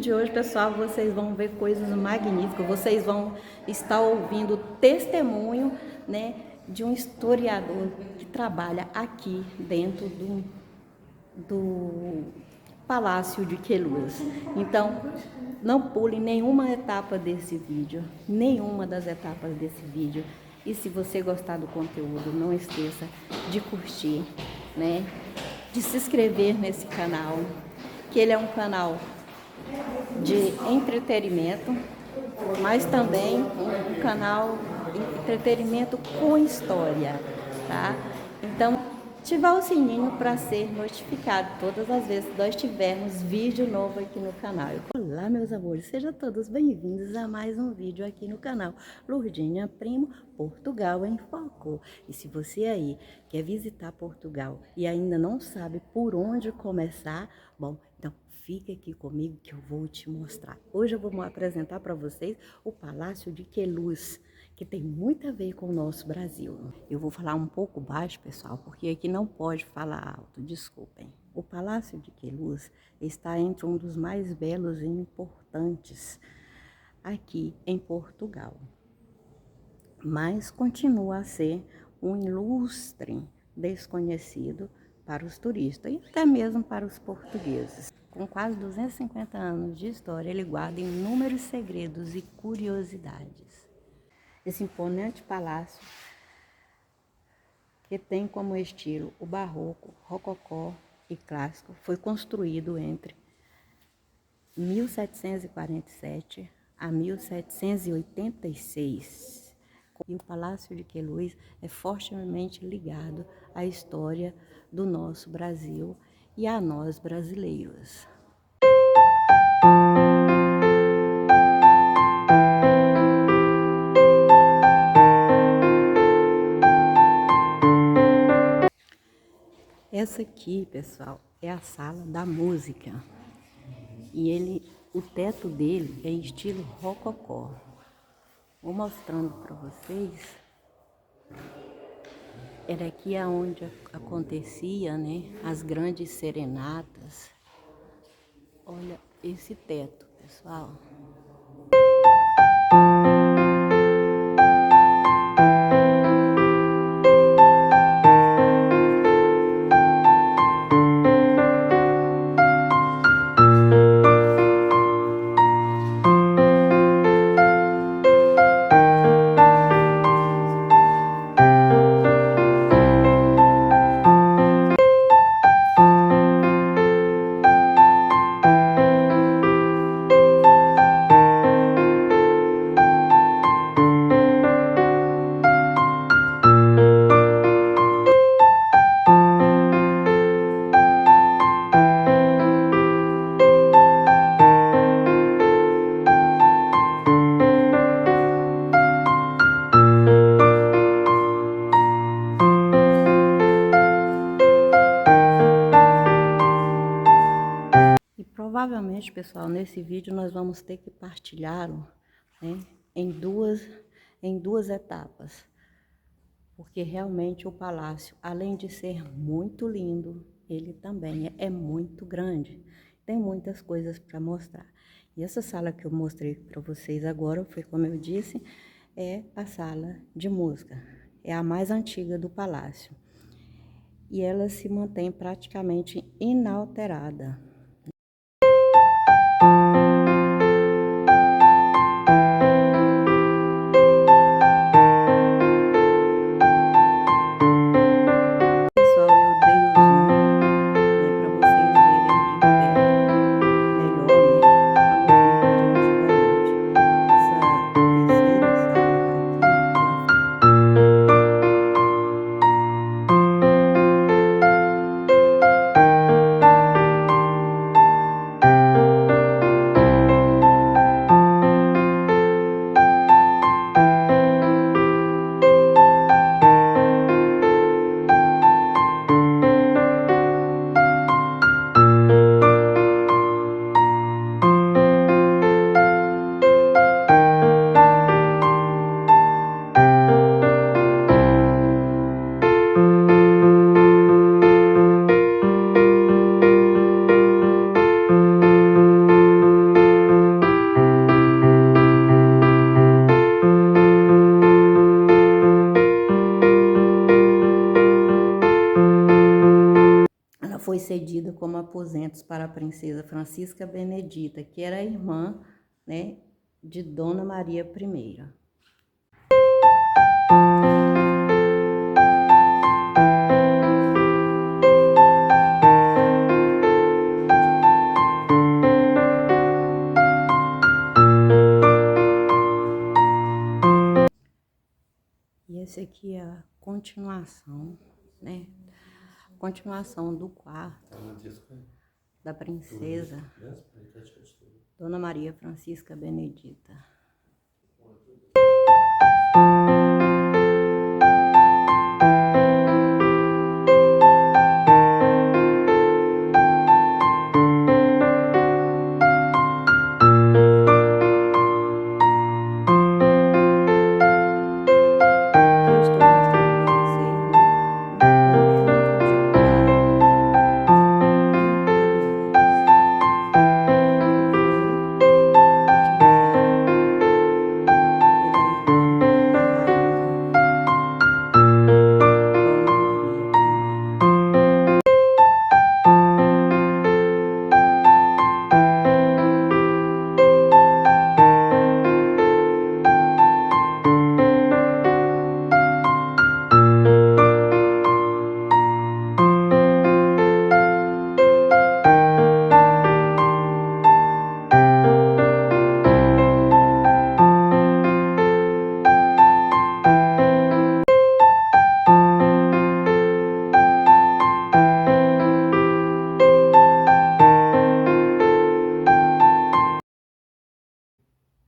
de hoje, pessoal, vocês vão ver coisas magníficas. Vocês vão estar ouvindo o testemunho, né, de um historiador que trabalha aqui dentro do Palácio de Queluz. Então, não pule nenhuma etapa desse vídeo, nenhuma das etapas desse vídeo. E se você gostar do conteúdo, não esqueça de curtir, né, de se inscrever nesse canal, que ele é um canal de entretenimento, mas também um canal de entretenimento com história, tá? Então, ativa o sininho para ser notificado todas as vezes que nós tivermos vídeo novo aqui no canal. Olá, meus amores, sejam todos bem-vindos a mais um vídeo aqui no canal Lourdinha Primo, Portugal em Foco. E se você aí quer visitar Portugal e ainda não sabe por onde começar, bom, então fica aqui comigo que eu vou te mostrar. Hoje eu vou apresentar para vocês o Palácio de Queluz, que tem muito a ver com o nosso Brasil. Eu vou falar um pouco baixo, pessoal, porque aqui não pode falar alto, desculpem. O Palácio de Queluz está entre um dos mais belos e importantes aqui em Portugal, mas continua a ser um ilustre desconhecido para os turistas e até mesmo para os portugueses. Com quase 250 anos de história, ele guarda inúmeros segredos e curiosidades. Esse imponente palácio, que tem como estilo o barroco, rococó e clássico, foi construído entre 1747 a 1786. E o Palácio de Queluz é fortemente ligado à história do nosso Brasil e a nós brasileiros. Essa aqui, pessoal, é a sala da música. E o teto dele é em estilo rococó. Vou mostrando para vocês. Era aqui onde acontecia, né, as grandes serenatas. Olha esse teto, pessoal. Provavelmente, pessoal, nesse vídeo nós vamos ter que partilhá-lo, né, em duas etapas, porque realmente o palácio, além de ser muito lindo, ele também é muito grande, tem muitas coisas para mostrar. E essa sala que eu mostrei para vocês agora, foi como eu disse, é a sala de música, é a mais antiga do palácio, e ela se mantém praticamente inalterada. aposentos para a princesa Francisca Benedita, que era irmã, né, de Dona Maria I. E esse aqui é a continuação, né? Continuação do quarto da princesa Dona Maria Francisca Benedita.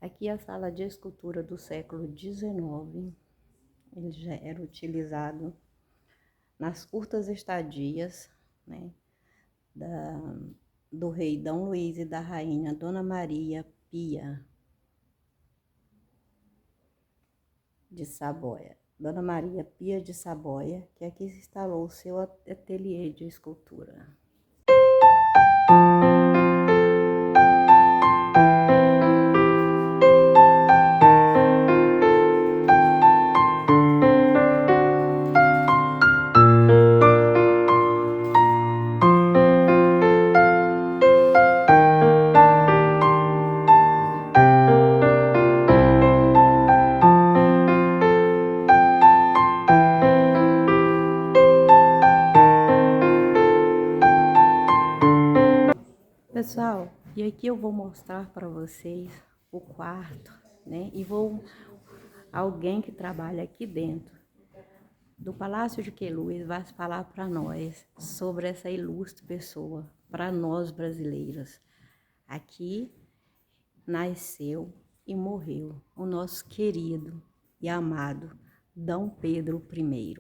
Aqui a sala de escultura do século XIX, ele já era utilizado nas curtas estadias, né, do rei Dom Luís e da rainha Dona Maria Pia de Saboia. Dona Maria Pia de Saboia, que aqui se instalou o seu ateliê de escultura. Pessoal, e aqui eu vou mostrar para vocês o quarto, né? E alguém que trabalha aqui dentro do Palácio de Queluz vai falar para nós sobre essa ilustre pessoa, para nós brasileiros. Aqui nasceu e morreu o nosso querido e amado Dom Pedro I.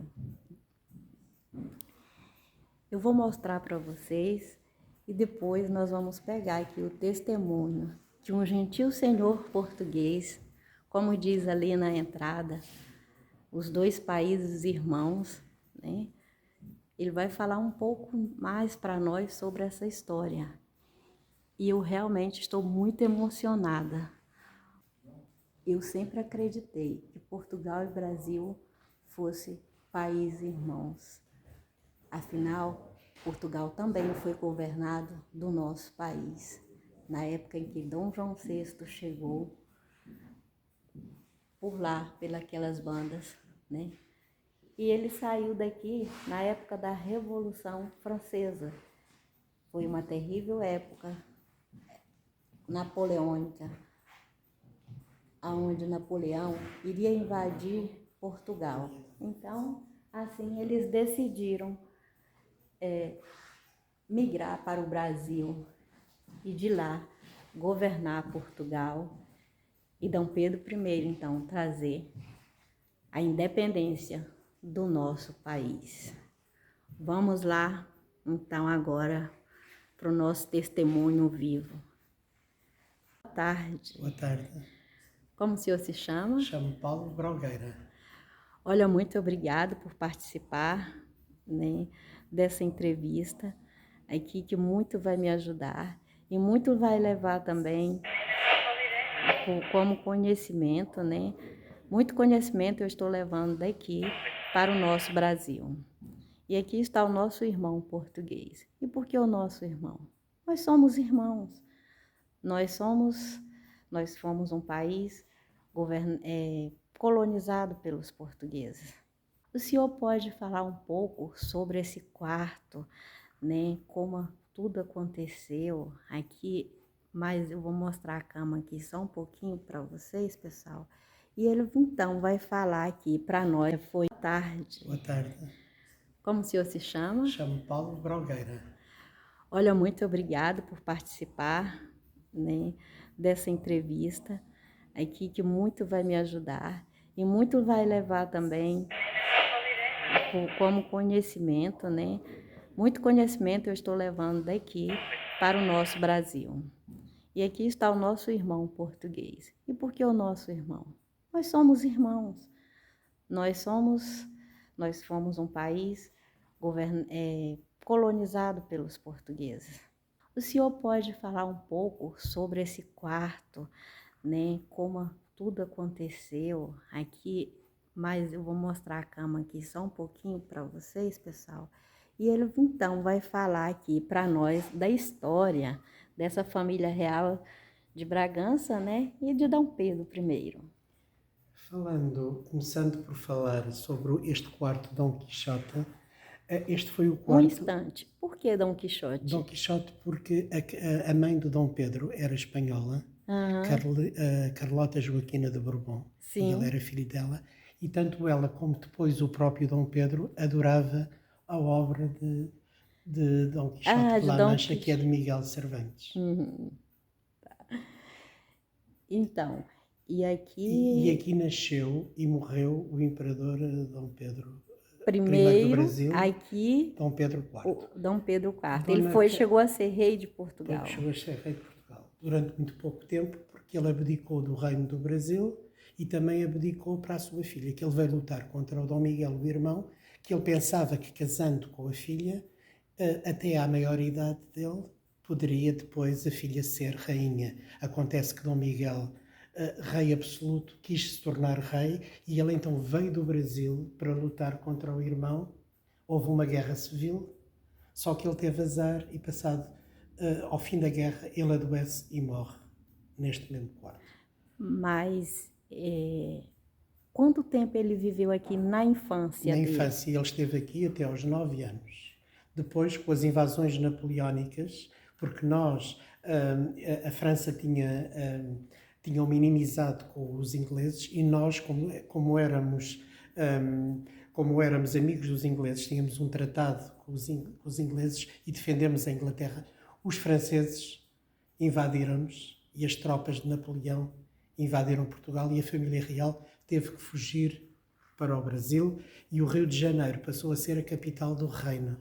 Eu vou mostrar para vocês e depois nós vamos pegar aqui o testemunho de um gentil senhor português, como diz ali na entrada, os dois países irmãos, né? Ele vai falar um pouco mais para nós sobre essa história. E eu realmente estou muito emocionada. Eu sempre acreditei que Portugal e Brasil fossem países irmãos. Afinal, Portugal também foi governado do nosso país, na época em que Dom João VI chegou por lá, pelas bandas, né? E ele saiu daqui na época da Revolução Francesa. Foi uma terrível época napoleônica, onde Napoleão iria invadir Portugal. Então, assim, eles decidiram migrar para o Brasil e de lá governar Portugal e Dom Pedro I, então, trazer a independência do nosso país. Vamos lá, então, agora para o nosso testemunho vivo. Boa tarde. Boa tarde. Como o senhor se chama? Chamo Paulo Braugueira. Olha, muito obrigado por participar, né, dessa entrevista aqui, que muito vai me ajudar e muito vai levar também como conhecimento, né? Muito conhecimento eu estou levando daqui para o nosso Brasil. E aqui está o nosso irmão português. E por que o nosso irmão? Nós somos irmãos. Nós fomos um país colonizado pelos portugueses. O senhor pode falar um pouco sobre esse quarto, né? Como tudo aconteceu aqui, mas eu vou mostrar a cama aqui só um pouquinho para vocês, pessoal. E ele então vai falar aqui para nós. Foi tarde. Boa tarde. Como o senhor se chama? Chamo Paulo Brogueira. Olha, muito obrigado por participar, né, dessa entrevista aqui, que muito vai me ajudar e muito vai levar também como conhecimento, né? Muito conhecimento eu estou levando daqui para o nosso Brasil. E aqui está o nosso irmão português. E por que o nosso irmão? Nós somos irmãos. Nós fomos um país colonizado pelos portugueses. O senhor pode falar um pouco sobre esse quarto, né? Como tudo aconteceu aqui, mas eu vou mostrar a cama aqui só um pouquinho para vocês, pessoal. E ele então vai falar aqui para nós da história dessa família real de Bragança, né? E de Dom Pedro I. Começando por falar sobre este quarto Dom Quixote, este foi o Um quarto instante, por que Dom Quixote? Dom Quixote porque a mãe do Dom Pedro era espanhola, Carlota Joaquina de Bourbon, e ele Sim. era filho dela, e tanto ela como depois o próprio Dom Pedro adorava a obra de Dom Quixote de de La Dom Mancha, que é de Miguel Cervantes. Então, E aqui nasceu e morreu o imperador Dom Pedro I do Brasil, aqui, Dom Pedro IV. o Dom Pedro IV. Dona Chegou a ser rei de Portugal. Chegou a ser rei de Portugal durante muito pouco tempo, porque ele abdicou do reino do Brasil e também abdicou para a sua filha, que ele veio lutar contra o Dom Miguel, o irmão, que ele pensava que casando com a filha, até à maioridade dele, poderia depois a filha ser rainha. Acontece que Dom Miguel, rei absoluto, quis se tornar rei e ele então veio do Brasil para lutar contra o irmão. Houve uma guerra civil, só que ele teve azar e passado ao fim da guerra ele adoece e morre neste mesmo quarto. Mas quanto tempo ele viveu aqui na infância dele? Na infância ele esteve aqui até aos 9 anos. Depois, com as invasões napoleónicas, porque a França tinham minimizado com os ingleses e nós, como éramos amigos dos ingleses, tínhamos um tratado com os ingleses e defendemos a Inglaterra. Os franceses invadiram-nos e as tropas de Napoleão invadiram Portugal e a família real teve que fugir para o Brasil e o Rio de Janeiro passou a ser a capital do reino.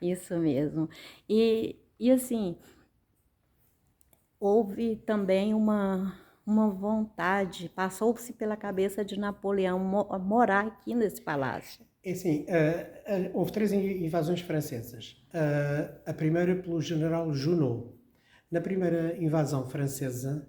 Isso mesmo. E assim, houve também uma vontade, passou-se pela cabeça de Napoleão morar aqui nesse palácio. É assim, houve 3 invasões francesas. A primeira pelo general Junot. Na primeira invasão francesa,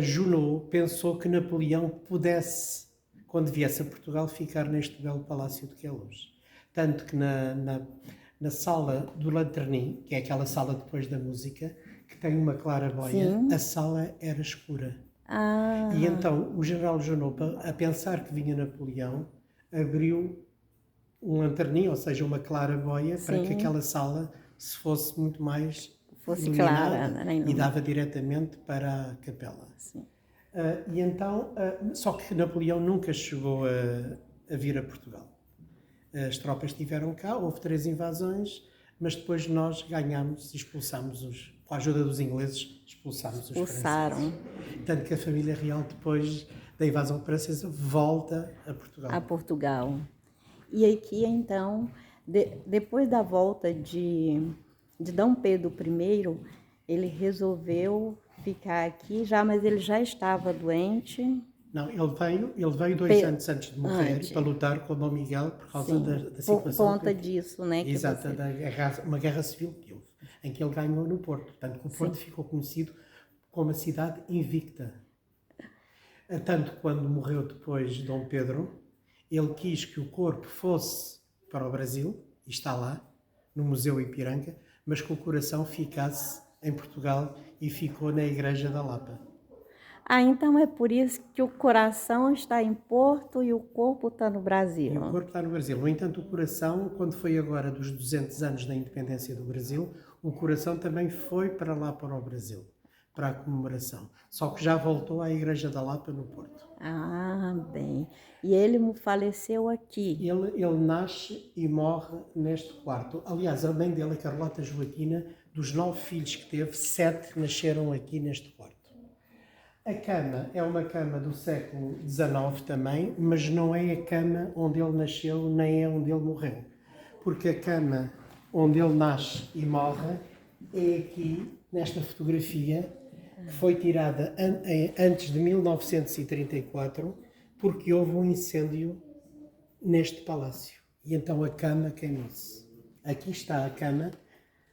Junot pensou que Napoleão pudesse, quando viesse a Portugal, ficar neste belo palácio de Queluz. Tanto que na sala do Lanternin, que é aquela sala depois da música, que tem uma claraboia, a sala era escura. E então o general Junot, a pensar que vinha Napoleão, abriu um lanterninho, ou seja, uma claraboia, para que aquela sala se fosse muito mais iluminada, clara, né? E dava diretamente para a capela. E então, só que Napoleão nunca chegou a vir a Portugal. As tropas estiveram cá, houve 3 invasões, mas depois nós ganhámos e expulsámos com a ajuda dos ingleses, expulsámos os franceses. Tanto que a família real, depois da invasão francesa, volta a Portugal. E aqui, então, depois da volta de Dom Pedro I, ele resolveu ficar aqui já, mas ele já estava doente. Não, ele veio 2 anos antes de morrer para lutar com o Dom Miguel por causa da situação. Por conta disso, né? Exato, uma guerra civil que houve, em que ele ganhou no Porto. Portanto, o Porto ficou conhecido como a cidade invicta. Tanto quando morreu depois Dom Pedro, ele quis que o corpo fosse para o Brasil, e está lá, no Museu Ipiranga, mas que o coração ficasse em Portugal e ficou na Igreja da Lapa. Ah, então é por isso que o coração está em Porto e o corpo está no Brasil. E o corpo está no Brasil. No entanto, o coração, quando foi agora dos 200 anos da independência do Brasil, o coração também foi para lá, para o Brasil, para a comemoração. Só que já voltou à Igreja da Lapa, no Porto. Ah, bem. E ele faleceu aqui. Ele nasce e morre neste quarto. Aliás, a mãe dele, a Carlota Joaquina, dos 9 filhos que teve, 7 nasceram aqui neste quarto. A cama é uma cama do século XIX também, mas não é a cama onde ele nasceu, nem é onde ele morreu. Porque a cama onde ele nasce e morre é aqui, nesta fotografia, que foi tirada antes de 1934, porque houve um incêndio neste palácio. E então a cama queimou-se. Aqui está a cama,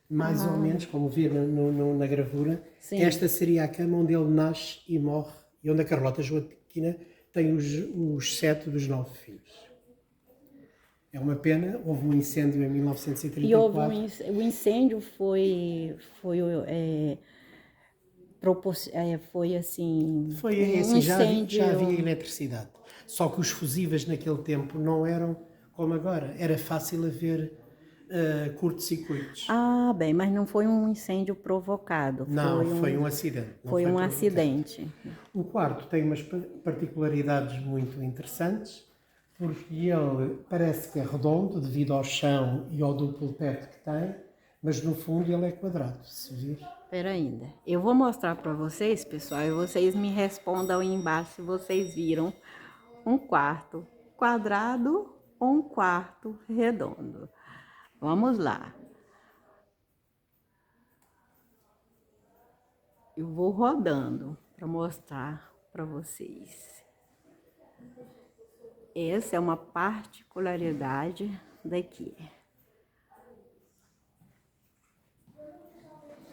mais ou menos, como vê na gravura. Sim. Esta seria a cama onde ele nasce e morre, e onde a Carlota Joaquina tem os 7 dos 9 filhos. É uma pena, houve um incêndio em 1934. E houve o incêndio foi assim, um já incêndio. havia eletricidade. Só que os fusíveis naquele tempo não eram como agora. Era fácil haver curtos-circuitos. Ah, bem, mas não foi um incêndio provocado. Não, foi um acidente. Foi um acidente. O quarto tem umas particularidades muito interessantes, porque ele parece que é redondo devido ao chão e ao duplo teto que tem, mas no fundo ele é quadrado, se vir. Espera ainda. Eu vou mostrar para vocês, pessoal, e vocês me respondam aí embaixo se vocês viram um quarto quadrado ou um quarto redondo. Vamos lá. Eu vou rodando para mostrar para vocês. Essa é uma particularidade daqui.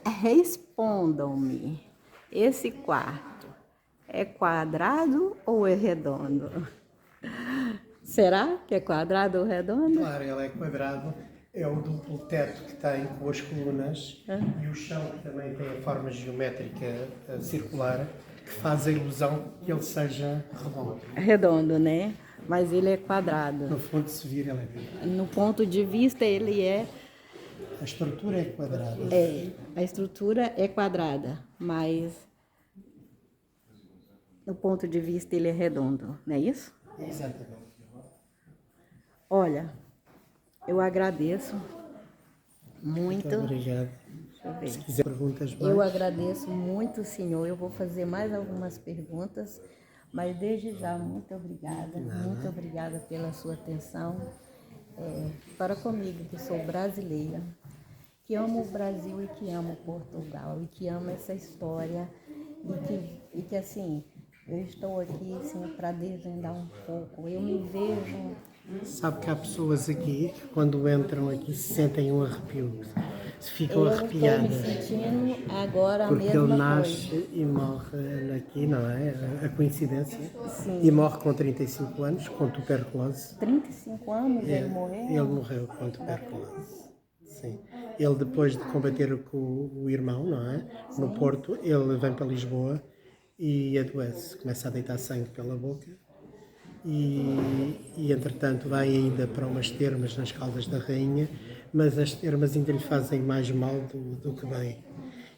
Respondam-me, esse quarto é quadrado ou é redondo? Será que é quadrado ou redondo? Claro, ele é quadrado, é o duplo teto que tem com as colunas e o chão que também tem a forma geométrica circular, que faz a ilusão que ele seja redondo. Redondo, né? Mas ele é quadrado. No fundo, se vir, ele é quadrado. No ponto de vista, ele é... A estrutura é quadrada. A estrutura é quadrada, mas no ponto de vista ele é redondo, não é isso? Exatamente. Olha, eu agradeço muito. Muito obrigado. Deixa eu ver. Se quiser perguntas mais. Eu agradeço muito, senhor. Eu vou fazer mais algumas perguntas, mas desde já, muito obrigada. Muito obrigada pela sua atenção para comigo, que sou brasileira, que amo o Brasil e que amo Portugal, e que amo essa história, e que assim, eu estou aqui assim, para desvendar um pouco. Eu me vejo... Sabe que há pessoas aqui que quando entram aqui se sentem um arrepio, se ficam arrepiadas. Eu estou me sentindo agora a porque mesma ele coisa. nasce e morre aqui, não é? A coincidência. Sim. E morre com 35 anos, com tuberculose. 35 anos ele morreu? Ele morreu com tuberculose. Sim. Ele, depois de combater com o irmão, não é? No Porto, ele vem para Lisboa e adoece. Começa a deitar sangue pela boca. E entretanto vai ainda para umas termas nas Caldas da Rainha, mas as termas ainda lhe fazem mais mal do que bem.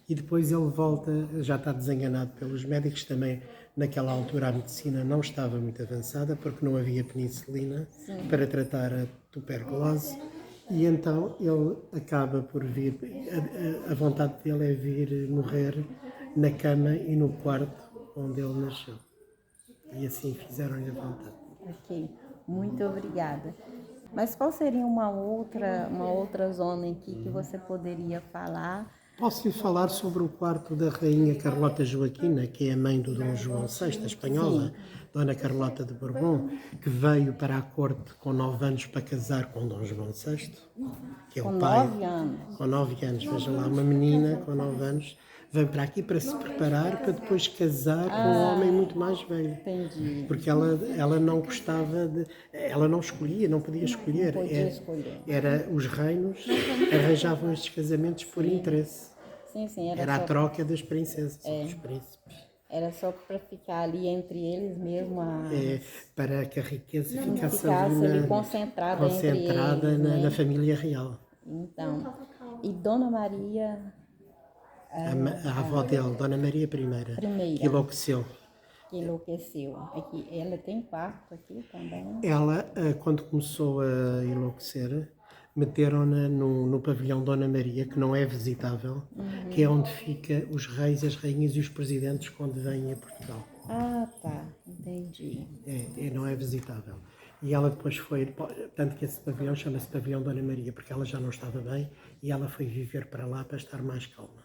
E depois ele volta, já está desenganado pelos médicos também. Naquela altura a medicina não estava muito avançada porque não havia penicilina para tratar a tuberculose, e então ele acaba por vir, a vontade dele é vir morrer na cama e no quarto onde ele nasceu. E assim fizeram-lhe a vontade. Ok, muito obrigada. Mas qual seria uma outra zona aqui que você poderia falar? Posso lhe falar sobre o quarto da Rainha Carlota Joaquina, que é a mãe do Dom João VI, a espanhola, Dona Carlota de Borbón, que veio para a corte com 9 anos para casar com Dom João VI, que é o pai. Com 9 anos. Com 9 anos, veja lá, uma menina com 9 anos vem para aqui para se preparar para depois casar com um homem muito mais velho. Entendi. Porque ela não gostava de. Ela não escolhia, não podia escolher. Podia escolher. Era os reinos arranjavam estes casamentos por interesse. Sim, Era a troca das princesas, dos príncipes. era só para ficar ali entre eles mesmo, Para que a riqueza ficasse ficasse ali ali concentrada entre concentrada eles, na né? família real. Então, e Dona Maria A avó dele, Dona Maria I, Primeira. que enlouqueceu. que enlouqueceu. Aqui, ela tem quarto aqui também. Ela, quando começou a enlouquecer, meteram-na no pavilhão Dona Maria, que não é visitável, que é onde fica os reis, as rainhas e os presidentes quando vêm a Portugal. Ah, tá, entendi. Não é visitável. E ela depois foi, tanto que esse pavilhão chama-se Pavilhão Dona Maria, porque ela já não estava bem e ela foi viver para lá para estar mais calma.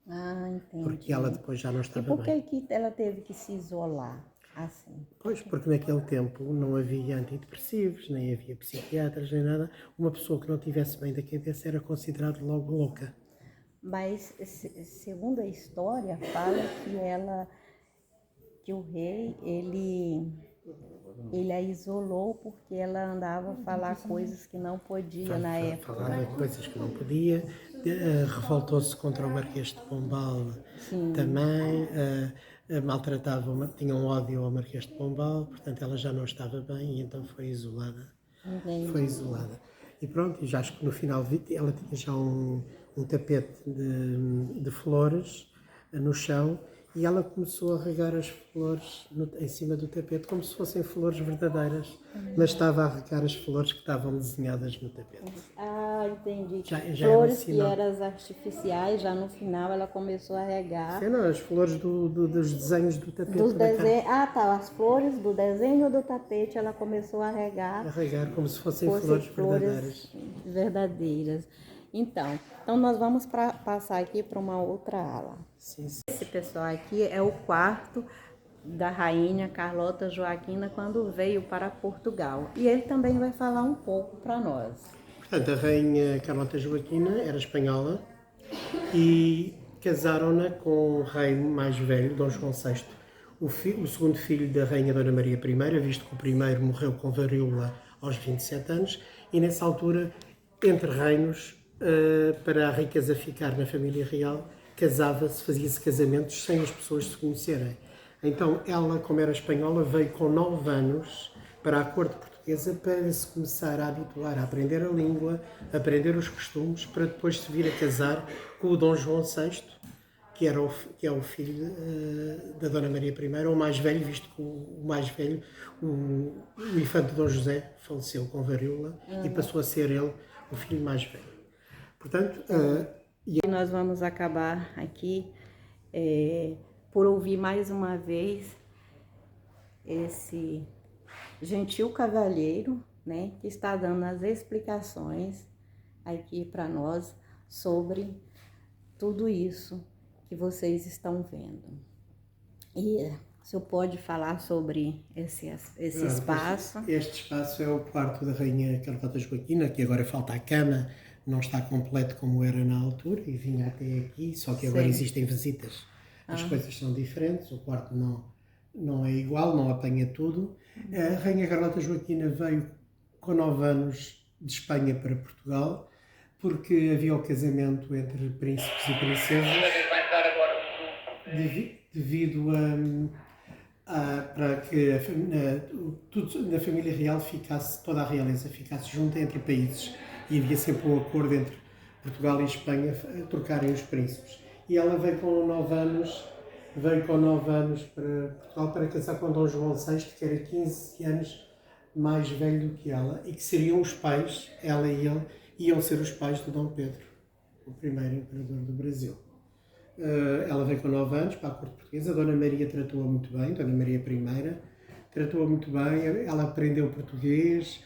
Ah, entendi. Porque ela depois já não E estava por bem. que ela teve que se isolar assim? Pois, porque naquele tempo não havia antidepressivos, nem havia psiquiatras, nem nada. Uma pessoa que não estivesse bem da cabeça era considerada logo louca. Mas, segundo a história, fala que o rei, ele a isolou porque ela andava a falar coisas que não podia na época. Falava coisas que não podia, revoltou-se contra o Marquês de Pombal também, maltratava, tinha um ódio ao Marquês de Pombal, portanto ela já não estava bem e então foi isolada. Entendi. Foi isolada. E pronto, já acho que no final ela tinha já um tapete de flores no chão e ela começou a regar as flores em cima do tapete como se fossem flores verdadeiras, mas estava a regar as flores que estavam desenhadas no tapete. Ah, entendi. Já Flores que sinal. eram artificiais, já no final ela começou a regar. Não, as flores dos desenhos do tapete. Dos desenhos, tá, as flores do desenho do tapete ela começou a regar. A regar como se fossem flores verdadeiras. Então nós vamos passar aqui para uma outra ala. Sim. Esse pessoal aqui é o quarto da rainha Carlota Joaquina quando veio para Portugal. E ele também vai falar um pouco para nós. Portanto, a rainha Carlota Joaquina era espanhola e casaram-na com o rei mais velho, Dom João VI, o segundo filho da rainha Dona Maria I, visto que o primeiro morreu com varíola aos 27 anos, e nessa altura, entre reinos, para a riqueza ficar na família real, casava-se, fazia-se casamentos sem as pessoas se conhecerem. Então ela, como era espanhola, veio com 9 anos para a corte portuguesa para se começar a habituar a aprender a língua, a aprender os costumes, para depois se vir a casar com o Dom João VI, que é o filho da Dona Maria I, o mais velho, visto que o mais velho, o infante Dom José, faleceu com varíola e passou a ser ele o filho mais velho. Portanto, e nós vamos acabar aqui por ouvir mais uma vez esse gentil cavalheiro, né, que está dando as explicações aqui para nós sobre tudo isso que vocês estão vendo. E o senhor pode falar sobre esse espaço? Este espaço é o quarto da rainha Carlota Joaquina, que agora falta a cama, não está completo como era na altura e vinha até aqui, só que agora existem visitas. As coisas são diferentes, o quarto não é igual, não apanha tudo. A rainha Carlota Joaquina veio com 9 anos de Espanha para Portugal, porque havia o casamento entre príncipes e princesas, devido para que tudo na família real ficasse, toda a realeza ficasse junta entre países, e havia sempre um acordo entre Portugal e Espanha trocarem os príncipes. E ela veio com 9 anos para Portugal para casar com Dom João VI, que era 15 anos mais velho do que ela, e que seriam os pais, ela e ele, iam ser os pais de Dom Pedro, o primeiro imperador do Brasil. Ela veio com 9 anos para a corte portuguesa. A Dona Maria tratou-a muito bem, Dona Maria I tratou-a muito bem, ela aprendeu português,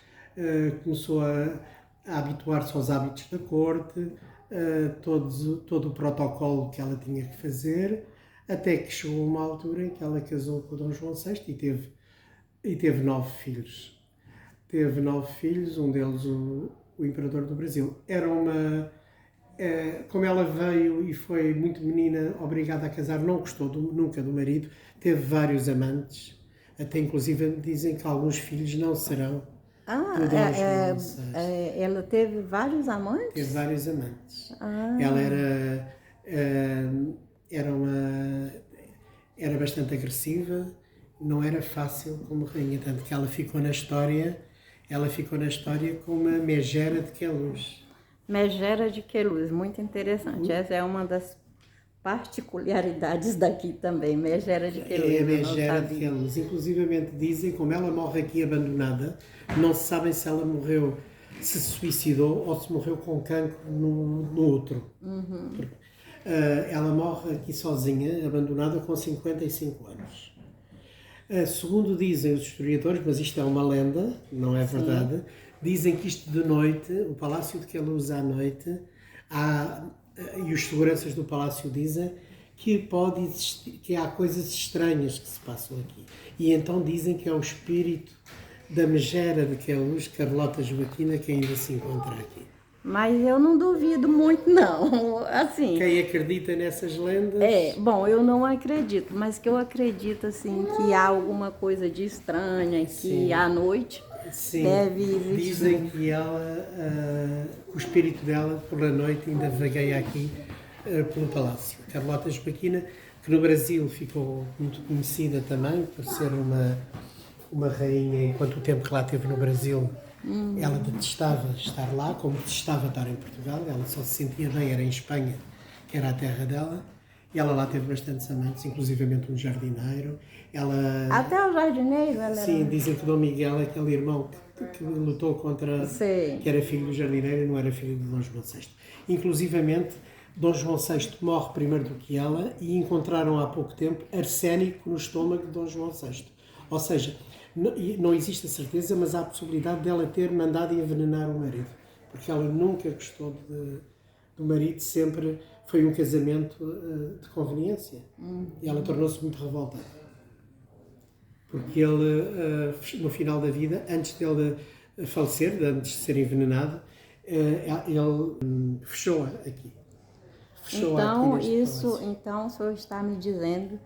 começou a habituar-se aos hábitos da corte, todo o protocolo que ela tinha que fazer, até que chegou uma altura em que ela casou com o Dom João VI e teve 9 filhos. Teve 9 filhos, um deles o imperador do Brasil. Como ela veio e foi muito menina, obrigada a casar, não gostou nunca do marido, teve vários amantes, até inclusive dizem que alguns filhos não serão Ah, do Dom João VI. ela teve vários Teve amantes? vários amantes. Ela Ah, era uma, era bastante agressiva, não era fácil como rainha, tanto que ela ficou na história como uma megera de Queluz. Megera de Queluz, muito interessante. Essa é uma das particularidades daqui também, Megera de É a Queluz, eu não megera de sabia. Queluz. Inclusivamente dizem, como ela morre aqui abandonada, não se sabem se ela morreu, se suicidou ou se morreu com cancro no útero. Porque, ela morre aqui sozinha, abandonada, com 55 anos. Segundo dizem os historiadores, mas isto é uma lenda, não é verdade, dizem que isto de noite, o Palácio de Queluz à noite, e os seguranças do palácio dizem que pode existir, que há coisas estranhas que se passam aqui. E então dizem que é o espírito da megera de Queluz, Carlota Joaquina, que ainda se encontra aqui. Mas eu não duvido muito, não. Assim, Quem acredita nessas lendas, bom, eu não acredito, mas que eu acredito, assim, que há alguma coisa de estranha, que sim, à noite sim, deve dizem existir. que ela, o espírito dela, pela noite, ainda vagueia aqui pelo palácio. Carlota Joaquina, que no Brasil ficou muito conhecida também por ser uma rainha, enquanto o tempo que lá teve no Brasil, ela detestava estar lá, como detestava estar em Portugal, ela só se sentia bem, era em Espanha, que era a terra dela, e ela lá teve bastantes amantes, inclusivamente um jardineiro. Ela, Até o jardineiro, ela sim, era... dizem que Dom Miguel, aquele irmão que lutou contra, Sei. que era filho do jardineiro e não era filho de Dom João VI. Inclusivamente, Dom João VI morre primeiro do que ela e encontraram há pouco tempo arsénico no estômago de Dom João VI. Ou seja, não existe a certeza, mas há a possibilidade dela ter mandado envenenar o marido. Porque ela nunca gostou do marido, sempre foi um casamento de conveniência. E ela tornou-se muito revoltada. Porque ele, no final da vida, antes dele falecer, antes de ser envenenado, ele fechou-a aqui. Fechou-a aqui Então, neste palácio. então o senhor está me dizendo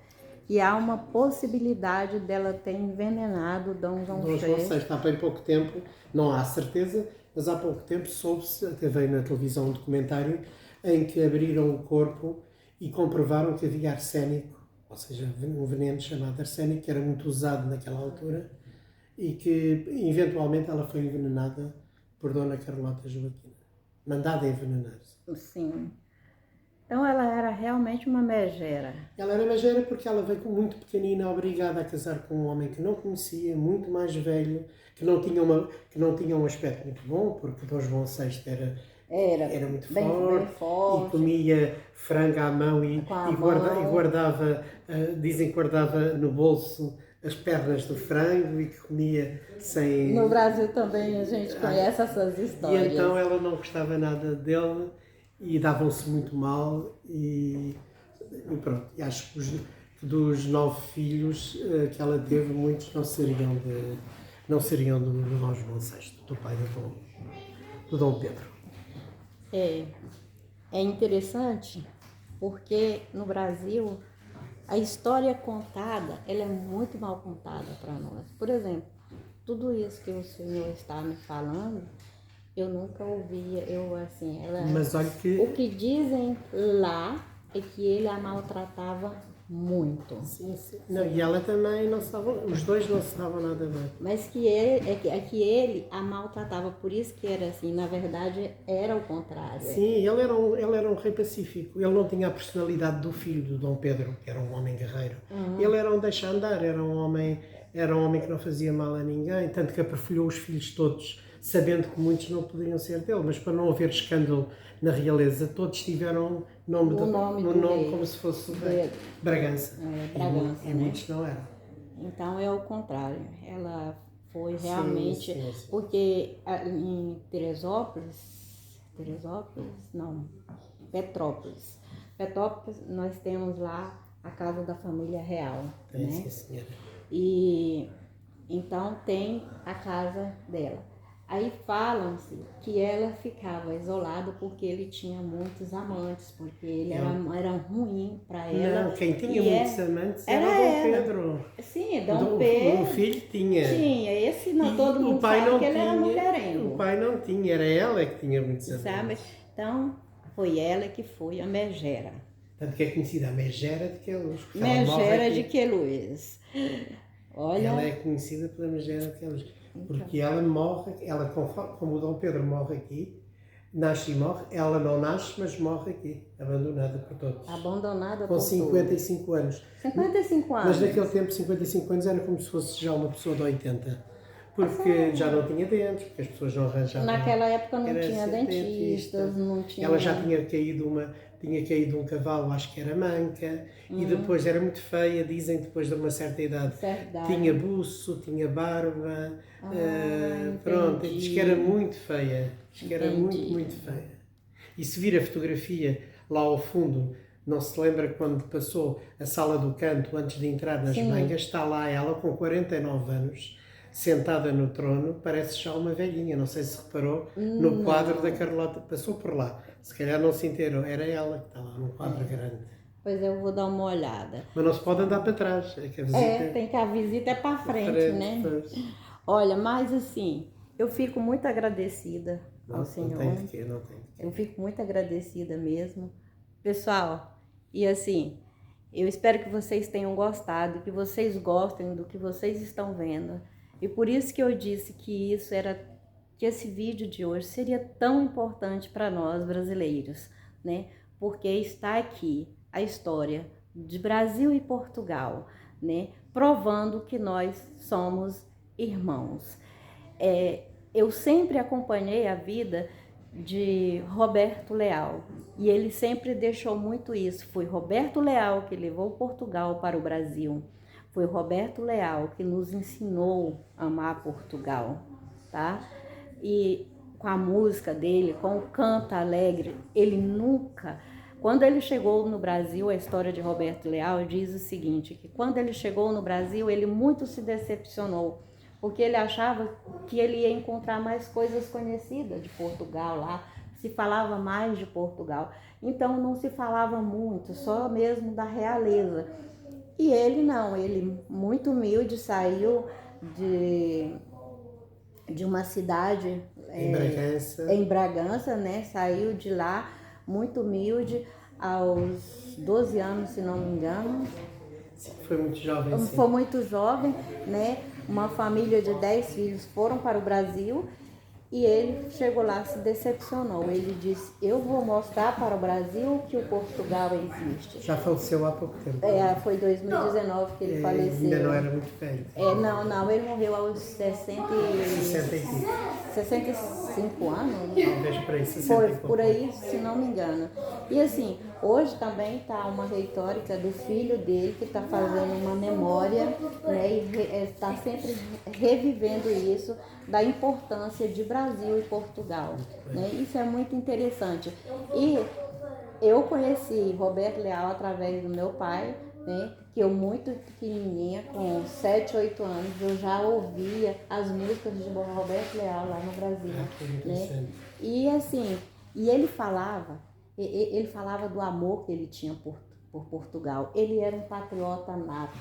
que há uma possibilidade dela ter envenenado Dom João Dom João VI. VI, há bem pouco tempo, não há certeza, mas há pouco tempo soube-se, até veio na televisão um documentário, em que abriram o corpo e comprovaram que havia arsénico, ou seja, um veneno chamado arsénico, que era muito usado naquela altura, e que eventualmente ela foi envenenada por Dona Carlota Joaquina. Mandada envenenar-se. Sim. Então ela era realmente uma megera. Ela era magera porque ela veio muito pequenina, obrigada a casar com um homem que não conhecia, muito mais velho, que não tinha um aspecto muito bom, porque Dom João VI era muito Bem forte, forte, e comia frango à mão com a mão. guardava, dizem que guardava no bolso as pernas do frango e que comia sem... No Brasil também a gente conhece essas E histórias. então ela não gostava nada dele e davam-se muito mal e pronto. E acho que dos 9 filhos que ela teve, muitos não seriam do Dom João VI, do pai do Dom Pedro. É interessante porque no Brasil a história contada, ela é muito mal contada para nós. Por exemplo, tudo isso que o senhor está me falando, eu nunca ouvia, Mas olha o que dizem lá é que ele a maltratava muito. Sim, sim. Não, e ela também não se davam, os dois não se davam nada bem. Mas que ele a maltratava, por isso que era assim, na verdade era o contrário. Sim, ele era um rei pacífico. Ele não tinha a personalidade do filho do Dom Pedro, que era um homem guerreiro. Ele era um deixa-andar, era um homem que não fazia mal a ninguém, tanto que aperfilhou os filhos todos, sabendo que muitos não poderiam ser dele, mas para não haver escândalo na realeza, todos tiveram nome como se fosse o rei. Bragança. Bragança, e muitos não eram. Então é o contrário. Ela foi realmente... Sim. Porque em Petrópolis nós temos lá a casa da família real. É, né? sim, senhora. E então tem a casa dela. Aí falam-se que ela ficava isolada porque ele tinha muitos amantes, porque ele era ruim para ela. Não, quem tinha E muitos amantes era era o Dom ela. Pedro. Sim, Dom Pedro. O filho tinha. Tinha, esse não, E todo mundo o pai sabe não que ele era tinha. mulherengo. O pai não tinha, era ela que tinha muitos Sabe? amantes. Então, foi ela que foi a megera. Tanto que é conhecida a Megera de Queluz. Megera de Queluz. Olha, Ela é conhecida pela Megera de Queluz. Porque ela morre, como o Dom Pedro morre aqui, nasce e morre, ela não nasce, mas morre aqui, abandonada por todos. abandonada Com por 55 anos. todos. 55 anos. Mas naquele tempo, 55 anos era como se fosse já uma pessoa de 80. Porque já não tinha dentes, porque as pessoas não arranjavam. Naquela época não Era tinha ser dentistas, não tinha... Ela já tinha caído um cavalo, acho que era manca, e depois era muito feia, dizem depois de uma certa idade. Verdade. Tinha buço, tinha barba, pronto, entendi. diz que era muito feia. Diz que era Entendi. muito feia. E se vir a fotografia lá ao fundo, não se lembra quando passou a sala do canto antes de entrar nas Sim. mangas, está lá ela com 49 anos, sentada no trono, parece já uma velhinha, não sei se reparou, no quadro da Carlota, passou por lá, se calhar não se inteirou, era ela que está lá num quadro grande. Pois eu vou dar uma olhada. Mas não se pode andar para trás, é que a visita Tem que a visita é para frente, né? pois. Olha, mas assim, eu fico muito agradecida ao Não Senhor. tem de quê, não tem de quê. Eu fico muito agradecida mesmo. Pessoal, e assim, eu espero que vocês tenham gostado, que vocês gostem do que vocês estão vendo. E por isso que eu disse que esse vídeo de hoje seria tão importante para nós brasileiros, né? Porque está aqui a história de Brasil e Portugal, né? Provando que nós somos irmãos. Eu sempre acompanhei a vida de Roberto Leal e ele sempre deixou muito isso. Foi Roberto Leal que levou Portugal para o Brasil. Foi Roberto Leal que nos ensinou a amar Portugal, tá? E com a música dele, com o canto alegre, ele nunca... Quando ele chegou no Brasil, a história de Roberto Leal diz o seguinte, que quando ele chegou no Brasil, ele muito se decepcionou, porque ele achava que ele ia encontrar mais coisas conhecidas de Portugal lá, se falava mais de Portugal. Então não se falava muito, só mesmo da realeza. E ele não, ele muito humilde, saiu de uma cidade em Bragança, né? Saiu de lá muito humilde aos 12 anos, se não me engano. Sim, foi muito jovem, sim. Foi muito jovem, né? Uma família de 10 filhos foram para o Brasil e ele chegou lá, se decepcionou. Ele disse, eu vou mostrar para o Brasil que o Portugal existe. Já faleceu há pouco tempo. Foi em 2019 que ele faleceu. Ainda não era muito velho. Não, ele morreu aos 65 anos. Talvez por aí, 60 Por aí, se não me engano. E assim, hoje também está uma retórica do filho dele que está fazendo uma memória, né, e está sempre revivendo isso, da importância de Brasil e Portugal. Né? Isso é muito interessante. E eu conheci Roberto Leal através do meu pai, né, que eu muito pequenininha, com 7, 8 anos, eu já ouvia as músicas de Roberto Leal lá no Brasil. Né? E assim, e ele falava do amor que ele tinha por Portugal. Ele era um patriota nato.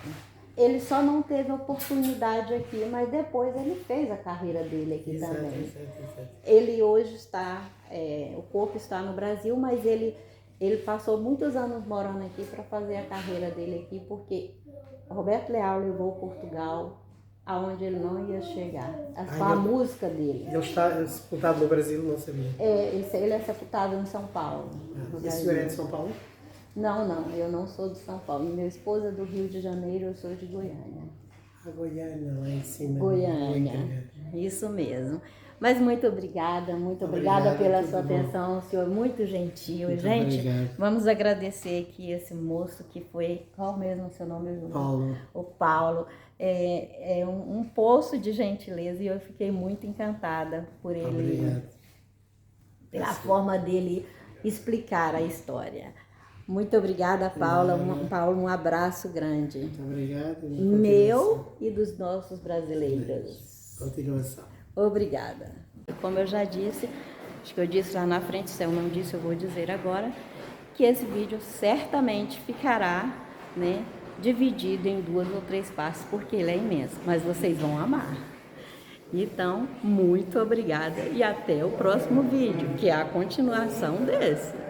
Ele só não teve oportunidade aqui, mas depois ele fez a carreira dele aqui também. Exato. Ele hoje o corpo está no Brasil, mas ele passou muitos anos morando aqui para fazer a carreira dele aqui, porque Roberto Leal levou Portugal aonde ele não ia chegar, com a música dele. Ele está sepultado no Brasil, não sabia. Ele é sepultado em São Paulo. E a senhora é de São Paulo? Não, eu não sou de São Paulo. Minha esposa é do Rio de Janeiro, eu sou de Goiânia. Goiânia, lá em cima. Goiânia, isso mesmo. Mas muito obrigada pela sua atenção, senhor, muito gentil. Muito gente, obrigado. Vamos agradecer aqui esse moço que foi, qual mesmo o seu nome? Paulo. O Paulo. É um poço de gentileza e eu fiquei muito encantada por ele. Obrigado. Pela forma dele explicar a história. Muito obrigada, Paula. Paulo, um abraço grande. Muito obrigado. Meu e dos nossos brasileiros. Continuação. Obrigada. Como eu já disse, acho que eu disse lá na frente, se eu não disse, eu vou dizer agora, que esse vídeo certamente ficará, né, dividido em 2 ou 3 partes, porque ele é imenso, mas vocês vão amar. Então, muito obrigada e até o próximo vídeo, que é a continuação desse.